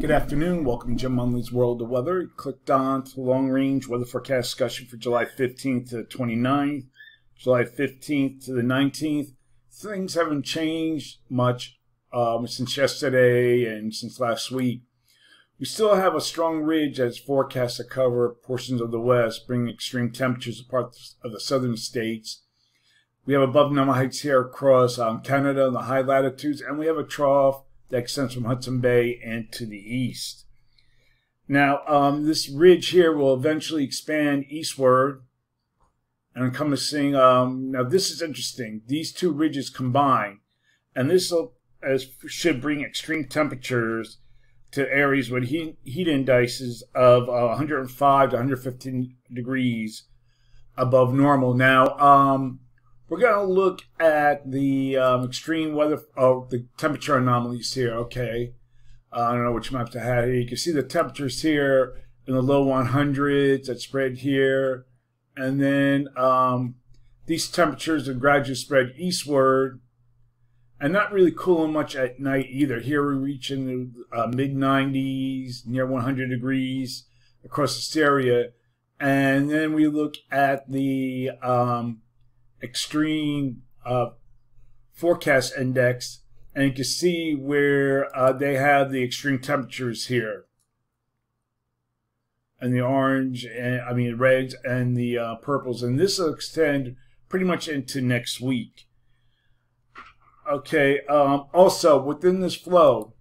Good afternoon. Welcome to Jim Munley's World of Weather. You clicked on to the long-range weather forecast discussion for July 15th to the 29th, July 15th to the 19th. Things haven't changed much since yesterday and since last week. We still have a strong ridge that's forecast to cover portions of the west, bringing extreme temperatures to parts of the southern states. We have above normal heights here across Canada in the high latitudes, and we have a trough that extends from Hudson Bay and to the east. Now, this ridge here will eventually expand eastward and encompassing, now this is interesting, these two ridges combine, and this should bring extreme temperatures to areas with heat indices of 105 to 115 degrees above normal. Now, we're going to look at the extreme weather, the temperature anomalies here, okay? I don't know which maps I had here. You can see the temperatures here in the low 100s that spread here. And then these temperatures are gradually spread eastward and not really cooling much at night either. Here we're reaching the mid-90s, near 100 degrees across this area. And then we look at the extreme forecast index, and you can see where they have the extreme temperatures here, and the orange, and reds, and the purples, and this will extend pretty much into next week. Okay. Also, within this flow,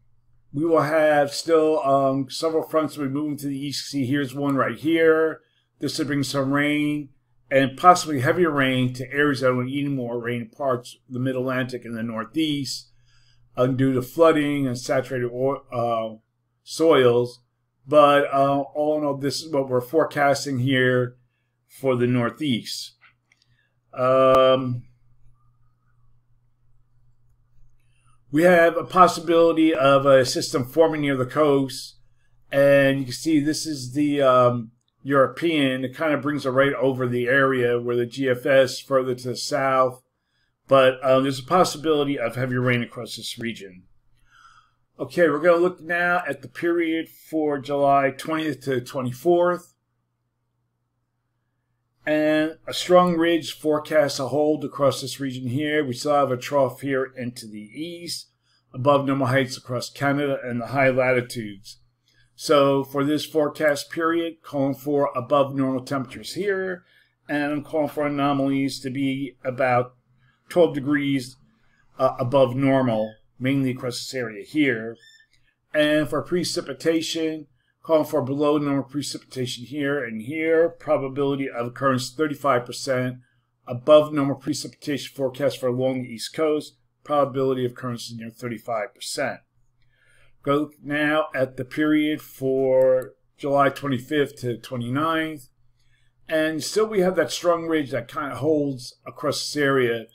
we will have still several fronts will be moving to the east. See, here's one right here. This will bring some rain and possibly heavier rain to areas that will need more rain in parts of the mid-Atlantic and the Northeast due to flooding and saturated soils. But all in all, this is what we're forecasting here for the Northeast. We have a possibility of a system forming near the coast, and you can see this is the European. It kind of brings it right over the area where the GFS further to the south, but there's a possibility of heavy rain across this region. Okay, we're going to look now at the period for July 20th to 24th, and a strong ridge forecast to hold across this region here. We still have a trough here into the east, above normal heights across Canada and the high latitudes. So for this forecast period, calling for above normal temperatures here, and I'm calling for anomalies to be about 12 degrees above normal, mainly across this area here. And for precipitation, calling for below normal precipitation here and here, probability of occurrence 35%, above normal precipitation forecast for along the east coast, probability of occurrence is near 35%. Go now at the period for July 25th to 29th. And still we have that strong ridge that kind of holds across this area.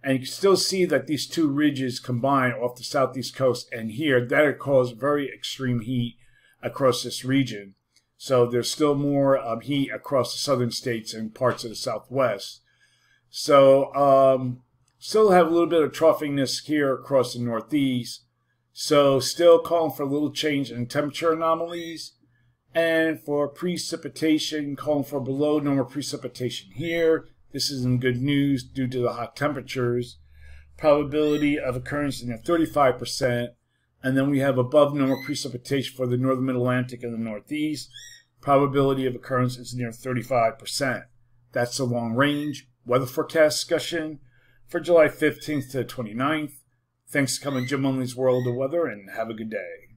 And you can still see that these two ridges combine off the southeast coast and here. That would cause very extreme heat across this region. So there's still more heat across the southern states and parts of the southwest. So still have a little bit of troughiness here across the northeast. So still calling for a little change in temperature anomalies. And for precipitation, calling for below normal precipitation here. This isn't good news due to the hot temperatures. Probability of occurrence is near 35%. And then we have above normal precipitation for the northern mid-Atlantic and the Northeast. Probability of occurrence is near 35%. That's the long range weather forecast discussion for July 15th to 29th. Thanks for coming to Jim Munley's World of Weather, and have a good day.